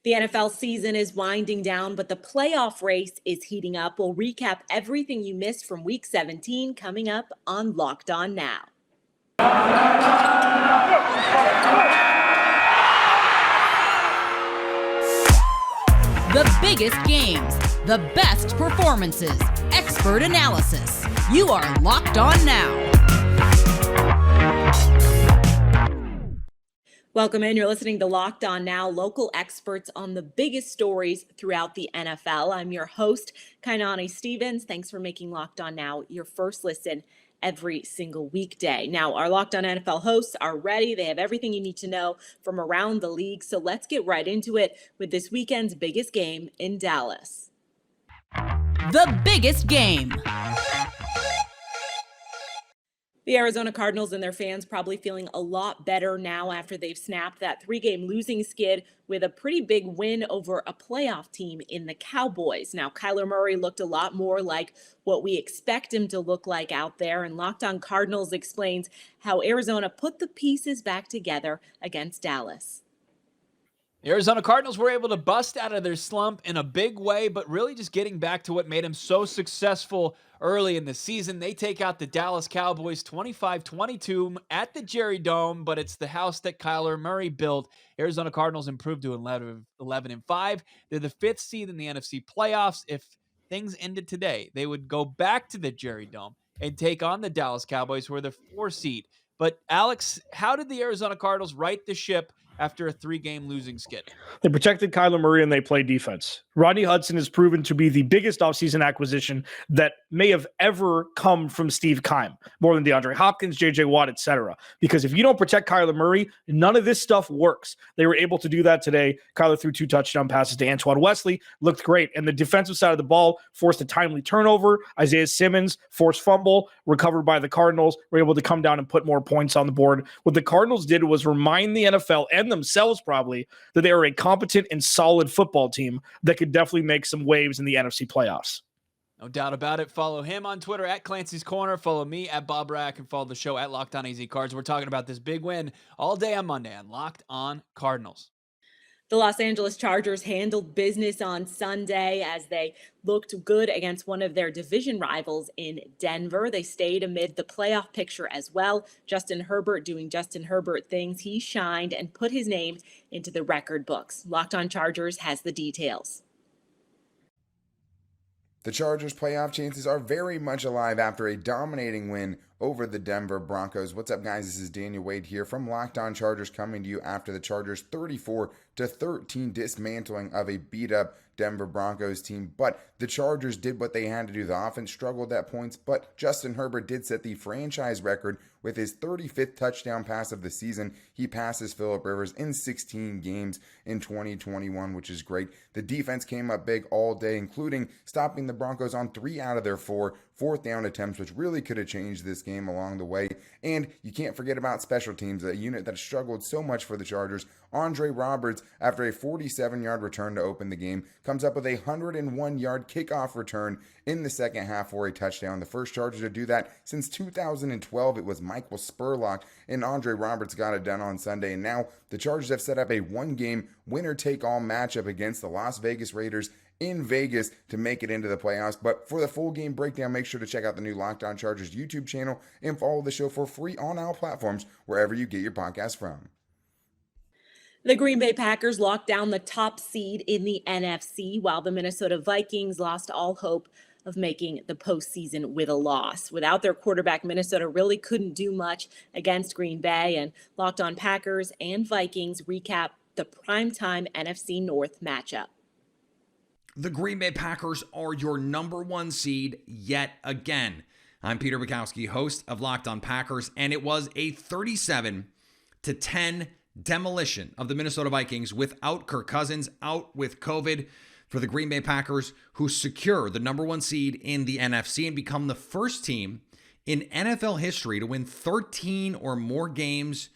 The NFL season is winding down, but the playoff race is heating up. We'll recap everything you missed from Week 17 coming up on Locked On Now. The biggest games, the best performances, expert analysis. You are Locked On Now. Welcome in. You're listening to Locked On Now, local experts on the biggest stories throughout the NFL. I'm your host, Kainani Stevens. Thanks for making Locked On Now your first listen every single weekday. Now, our Locked On NFL hosts are ready. They have everything you need to know from around the league. So let's get right into it with this weekend's biggest game in Dallas. The biggest game. The Arizona Cardinals and their fans probably feeling a lot better now after they've snapped that 3-game losing skid with a pretty big win over a playoff team in the Cowboys. Now, Kyler Murray looked a lot more like what we expect him to look like out there, and Locked On Cardinals explains how Arizona put the pieces back together against Dallas. The Arizona Cardinals were able to bust out of their slump in a big way, but really just getting back to what made them so successful early in the season. They take out the Dallas Cowboys 25-22 at the Jerry Dome, but it's the house that Kyler Murray built. Arizona Cardinals improved to 11-5. They're the 5th seed in the NFC playoffs. If things ended today, they would go back to the Jerry Dome and take on the Dallas Cowboys, who are the 4th seed. But Alex, how did the Arizona Cardinals right the ship after a 3-game losing skid? They protected Kyler Murray and they played defense. Rodney Hudson has proven to be the biggest offseason acquisition that may have ever come from Steve Keim, more than DeAndre Hopkins, J.J. Watt, etc. Because if you don't protect Kyler Murray, none of this stuff works. They were able to do that today. Kyler threw 2 touchdown passes to Antoine Wesley, looked great. And the defensive side of the ball forced a timely turnover. Isaiah Simmons forced fumble, recovered by the Cardinals, were able to come down and put more points on the board. What the Cardinals did was remind the NFL and themselves probably that they are a competent and solid football team that could definitely make some waves in the NFC playoffs. No doubt about it. Follow him on Twitter at Clancy's Corner. Follow me at Bob Rack and follow the show at Locked On AZ Cards. We're talking about this big win all day on Monday on Locked On Cardinals. The Los Angeles Chargers handled business on Sunday as they looked good against one of their division rivals in Denver. They stayed amid the playoff picture as well. Justin Herbert doing Justin Herbert things. He shined and put his name into the record books. Locked On Chargers has the details. The Chargers' playoff chances are very much alive after a dominating win over the Denver Broncos. What's up, guys? This is Daniel Wade here from Locked On Chargers, coming to you after the Chargers' 34-13 dismantling of a beat-up Denver Broncos team. But the Chargers did what they had to do. The offense struggled at points, but Justin Herbert did set the franchise record with his 35th touchdown pass of the season. He passes Phillip Rivers in 16 games in 2021, which is great. The defense came up big all day, including stopping the Broncos on 3 out of their 4 fourth down attempts, which really could have changed this game along the way. And you can't forget about special teams, a unit that struggled so much for the Chargers. Andre Roberts, after a 47-yard return to open the game, comes up with a 101-yard kickoff return in the second half for a touchdown. The first Charger to do that since 2012. It was Michael Spurlock, and Andre Roberts got it done on Sunday. And now the Chargers have set up a 1-game winner-take-all matchup against the Las Vegas Raiders in Vegas to make it into the playoffs. But for the full game breakdown, make sure to check out the new Locked On Chargers YouTube channel and follow the show for free on all platforms wherever you get your podcast from. The Green Bay Packers locked down the top seed in the NFC, while the Minnesota Vikings lost all hope of making the postseason with a loss. Without their quarterback, Minnesota really couldn't do much against Green Bay. And Locked On Packers and Vikings recap the primetime NFC North matchup. The Green Bay Packers are your number 1 seed yet again. I'm Peter Bukowski, host of Locked On Packers, and it was a 37-10 demolition of the Minnesota Vikings without Kirk Cousins, out with COVID, for the Green Bay Packers, who secure the number 1 seed in the NFC and become the first team in NFL history to win 13 or more games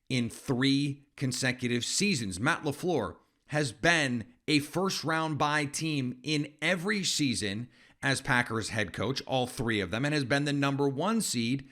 in 3 consecutive seasons. Matt LaFleur has been a first-round bye team in every season as Packers head coach, all 3 of them, and has been the number 1 seed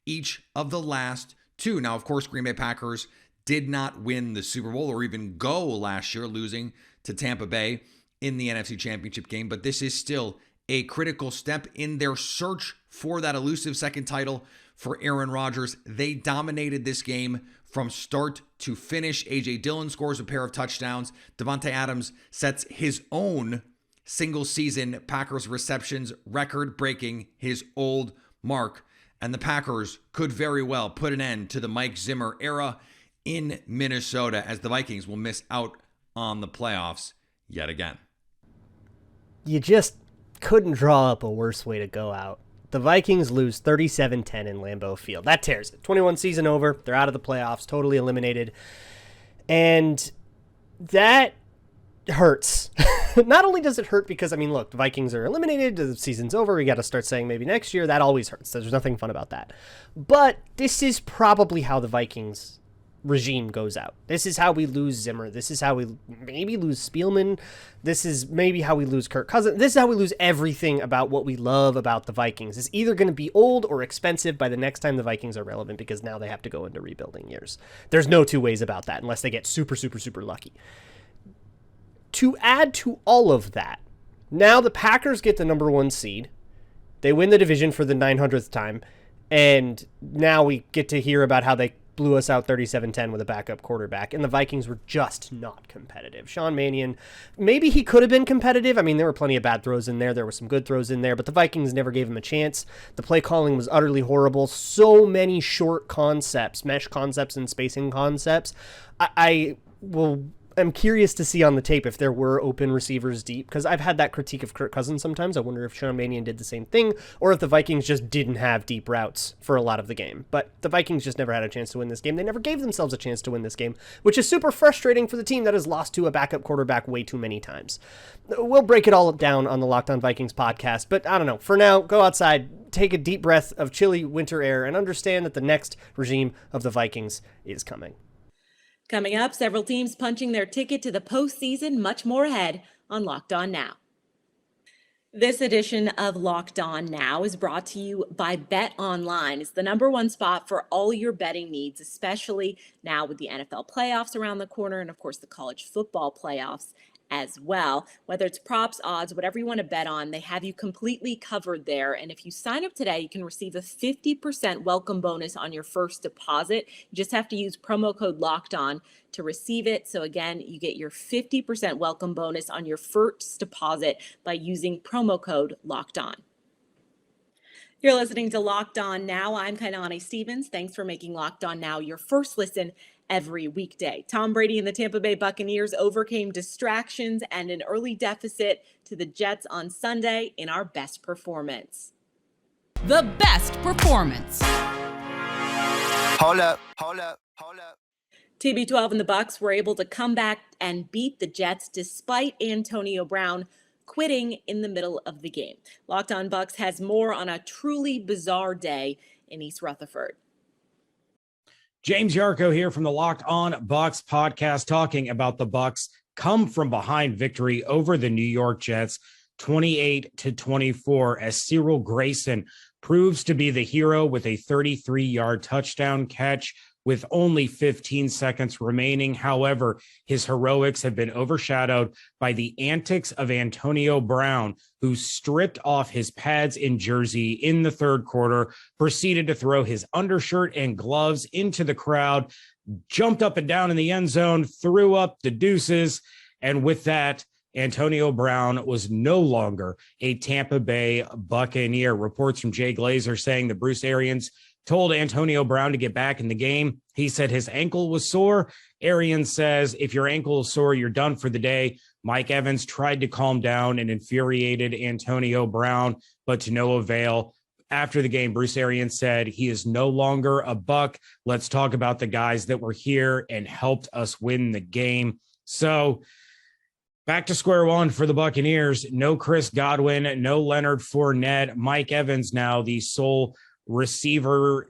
each of the last 2. Now, of course, Green Bay Packers did not win the Super Bowl or even go last year, losing to Tampa Bay in the NFC Championship game. But this is still a critical step in their search for that elusive second title for Aaron Rodgers. They dominated this game from start to finish. A.J. Dillon scores a pair of touchdowns. Devontae Adams sets his own single-season Packers receptions record, breaking his old mark. And the Packers could very well put an end to the Mike Zimmer era in Minnesota, as the Vikings will miss out on the playoffs yet again. You just couldn't draw up a worse way to go out. The Vikings lose 37-10 in Lambeau Field. That tears it. 21 season over. They're out of the playoffs, totally eliminated. And that hurts. Not only does it hurt because, I mean, look, the Vikings are eliminated, the season's over, we got to start saying maybe next year. That always hurts. There's nothing fun about that. But this is probably how the Vikings regime goes out. This is how we lose Zimmer. This is how we maybe lose Spielman. This is maybe how we lose Kirk Cousins. This is how we lose everything about what we love about the Vikings. It's either going to be old or expensive by the next time the Vikings are relevant, because now they have to go into rebuilding years. There's no two ways about that unless they get super, super, super lucky. To add to all of that, now the Packers get the number 1 seed. They win the division for the 900th time. And now we get to hear about how they blew us out 37-10 with a backup quarterback, and the Vikings were just not competitive. Sean Mannion, maybe he could have been competitive. I mean, there were plenty of bad throws in there. There were some good throws in there, but the Vikings never gave him a chance. The play calling was utterly horrible. So many short concepts, mesh concepts and spacing concepts. I'm curious to see on the tape if there were open receivers deep, because I've had that critique of Kirk Cousins sometimes. I wonder if Sean Mannion did the same thing, or if the Vikings just didn't have deep routes for a lot of the game. But the Vikings just never had a chance to win this game. They never gave themselves a chance to win this game, which is super frustrating for the team that has lost to a backup quarterback way too many times. We'll break it all down on the Locked On Vikings podcast, but I don't know. For now, go outside, take a deep breath of chilly winter air, and understand that the next regime of the Vikings is coming. Coming up, several teams punching their ticket to the postseason. Much more ahead on Locked On Now. This edition of Locked On Now is brought to you by Bet Online. It's the number 1 spot for all your betting needs, especially now with the NFL playoffs around the corner and, of course, the college football playoffs as well. Whether it's props, odds, whatever you want to bet on, they have you completely covered there. And if you sign up today, you can receive a 50% welcome bonus on your first deposit. You just have to use promo code Locked On to receive it. So again, you get your 50% welcome bonus on your first deposit by using promo code Locked On. You're listening to Locked On Now. I'm Kainani Stevens. Thanks for making Locked On Now your first listen every weekday. Tom Brady and the Tampa Bay Buccaneers overcame distractions and an early deficit to the Jets on Sunday in our best performance. The best performance. Hold up. TB12 and the Bucs were able to come back and beat the Jets despite Antonio Brown quitting in the middle of the game. Locked On Bucs has more on a truly bizarre day in East Rutherford. James Yarko here from the Locked On Bucs podcast, talking about the Bucs come from behind victory over the New York Jets 28-24 as Cyril Grayson proves to be the hero with a 33-yard touchdown catch with only 15 seconds remaining. However, his heroics have been overshadowed by the antics of Antonio Brown, who stripped off his pads and jersey in the third quarter, proceeded to throw his undershirt and gloves into the crowd, jumped up and down in the end zone, threw up the deuces, and with that, Antonio Brown was no longer a Tampa Bay Buccaneer. Reports from Jay Glazer saying that Bruce Arians told Antonio Brown to get back in the game. He said his ankle was sore. Arians says, if your ankle is sore, you're done for the day. Mike Evans tried to calm down and infuriated Antonio Brown, but to no avail. After the game, Bruce Arians said, he is no longer a Buck. Let's talk about the guys that were here and helped us win the game. So back to square one for the Buccaneers. No Chris Godwin, no Leonard Fournette. Mike Evans now the sole receiver,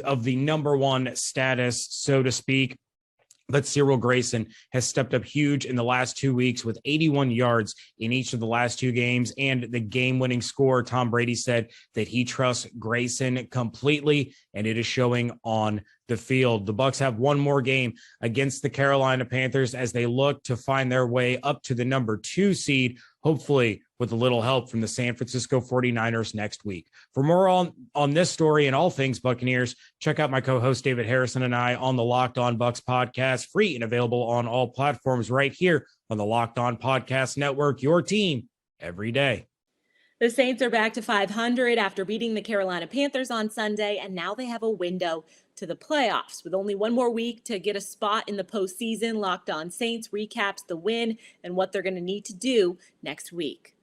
of the number 1 status, so to speak. But Cyril Grayson has stepped up huge in the last 2 weeks with 81 yards in each of the last 2 games. And the game-winning score, Tom Brady said that he trusts Grayson completely, and it is showing on the field. The Bucs have one more game against the Carolina Panthers as they look to find their way up to the number 2 seed, hopefully with a little help from the San Francisco 49ers next week. For more on this story and all things Buccaneers, check out my co-host David Harrison and I on the Locked On Bucs podcast, free and available on all platforms right here on the Locked On Podcast Network, your team every day. The Saints are back to 500 after beating the Carolina Panthers on Sunday, and now they have a window to the playoffs. With only one more week to get a spot in the postseason, Locked On Saints recaps the win and what they're going to need to do next week.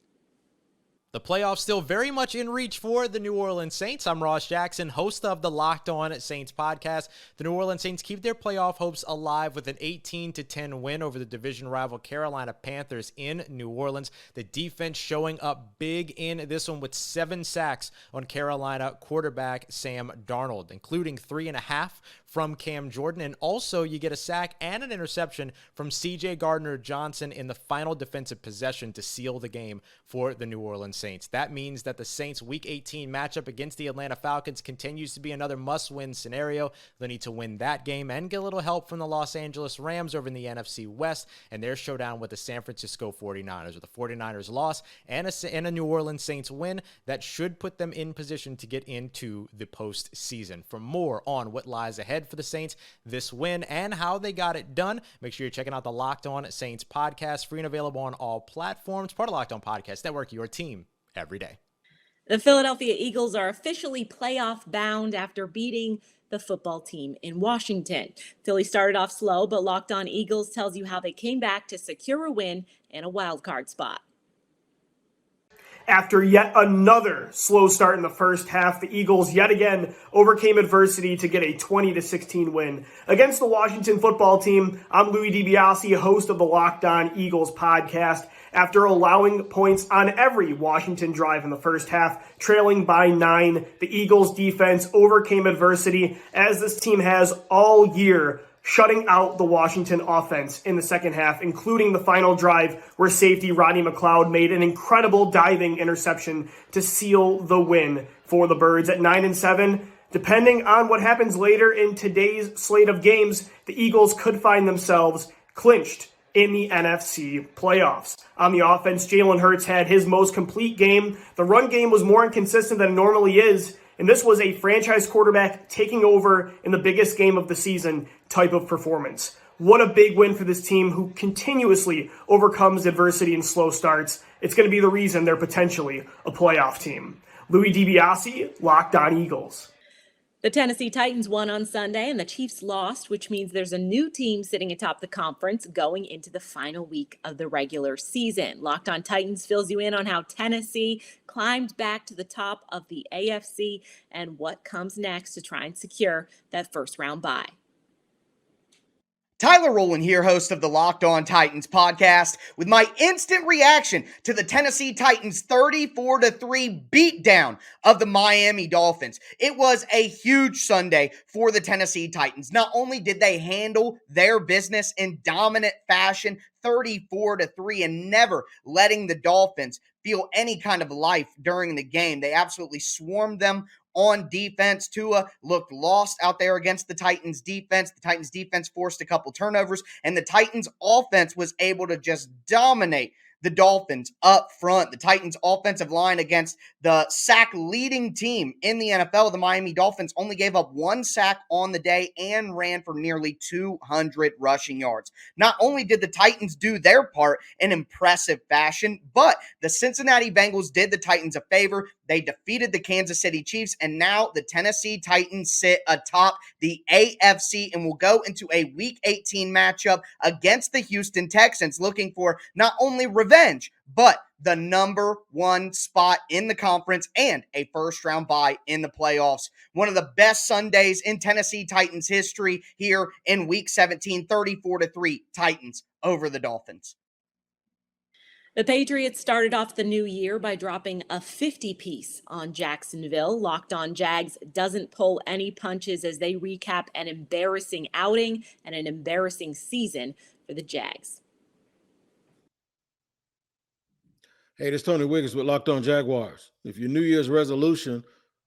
The playoffs still very much in reach for the New Orleans Saints. I'm Ross Jackson, host of the Locked On Saints podcast. The New Orleans Saints keep their playoff hopes alive with an 18-10 win over the division rival Carolina Panthers in New Orleans. The defense showing up big in this one with 7 sacks on Carolina quarterback Sam Darnold, including 3.5 from Cam Jordan. And also you get a sack and an interception from C.J. Gardner-Johnson in the final defensive possession to seal the game for the New Orleans Saints. That means that the Saints' Week 18 matchup against the Atlanta Falcons continues to be another must-win scenario. They need to win that game and get a little help from the Los Angeles Rams over in the NFC West and their showdown with the San Francisco 49ers. With the 49ers loss and a New Orleans Saints win, that should put them in position to get into the postseason. For more on what lies ahead for the Saints, this win, and how they got it done, make sure you're checking out the Locked On Saints podcast, free and available on all platforms, part of Locked On Podcast Network, your team every day. The Philadelphia Eagles are officially playoff bound after beating the football team in Washington. Philly started off slow, but Locked On Eagles tells you how they came back to secure a win and a wild card spot. After yet another slow start in the first half, the Eagles yet again overcame adversity to get a 20-16 win against the Washington football team. I'm Louis DiBiase, host of the Locked On Eagles podcast. After allowing points on every Washington drive in the first half, trailing by 9, the Eagles defense overcame adversity, as this team has all year, shutting out the Washington offense in the second half, including the final drive where safety Rodney McLeod made an incredible diving interception to seal the win for the Birds. At 9-7, depending on what happens later in today's slate of games, the Eagles could find themselves clinched in the NFC playoffs. On the offense, Jalen Hurts had his most complete game. The run game was more inconsistent than it normally is, and this was a franchise quarterback taking over in the biggest game of the season type of performance. What a big win for this team who continuously overcomes adversity and slow starts. It's going to be the reason they're potentially a playoff team. Louis DiBiase, Locked On Eagles. The Tennessee Titans won on Sunday and the Chiefs lost, which means there's a new team sitting atop the conference going into the final week of the regular season. Locked On Titans fills you in on how Tennessee climbed back to the top of the AFC and what comes next to try and secure that first round bye. Tyler Rowland here, host of the Locked On Titans podcast, with my instant reaction to the Tennessee Titans 34-3 beatdown of the Miami Dolphins. It was a huge Sunday for the Tennessee Titans. Not only did they handle their business in dominant fashion, 34-3, and never letting the Dolphins feel any kind of life during the game. They absolutely swarmed them on defense. Tua looked lost out there against the Titans defense. The Titans defense forced a couple turnovers, and the Titans offense was able to just dominate the Dolphins up front. The Titans offensive line against the sack leading team in the NFL, the Miami Dolphins, only gave up 1 sack on the day and ran for nearly 200 rushing yards. Not only did the Titans do their part in impressive fashion, but the Cincinnati Bengals did the Titans a favor. They defeated the Kansas City Chiefs, and now the Tennessee Titans sit atop the AFC and will go into a Week 18 matchup against the Houston Texans, looking for not only revenge, but the number 1 spot in the conference and a first-round bye in the playoffs. One of the best Sundays in Tennessee Titans history here in Week 17, 34-3, Titans over the Dolphins. The Patriots started off the new year by dropping a 50-piece on Jacksonville. Locked On Jags doesn't pull any punches as they recap an embarrassing outing and an embarrassing season for the Jags. Hey, this is Tony Wiggins with Locked On Jaguars. If your New Year's resolution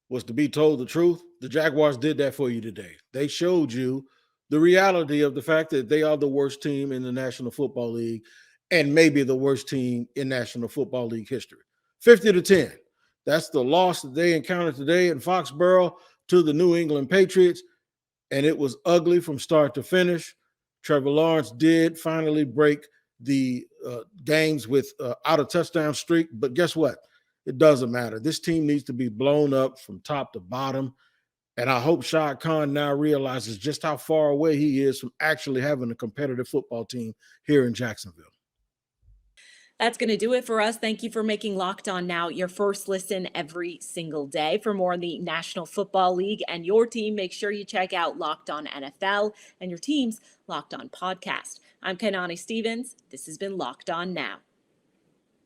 was to be told the truth, the Jaguars did that for you today. They showed you the reality of the fact that they are the worst team in the National Football League and maybe the worst team in National Football League history. 50-10. That's the loss that they encountered today in Foxborough to the New England Patriots, and it was ugly from start to finish. Trevor Lawrence did finally break the games with out of touchdown streak, but guess what? It doesn't matter. This team needs to be blown up from top to bottom, and I hope Shad Khan now realizes just how far away he is from actually having a competitive football team here in Jacksonville. That's going to do it for us. Thank you for making Locked On Now your first listen every single day. For more on the National Football League and your team, make sure you check out Locked On NFL and your team's Locked On podcast. I'm Kainani Stevens. This has been Locked On Now.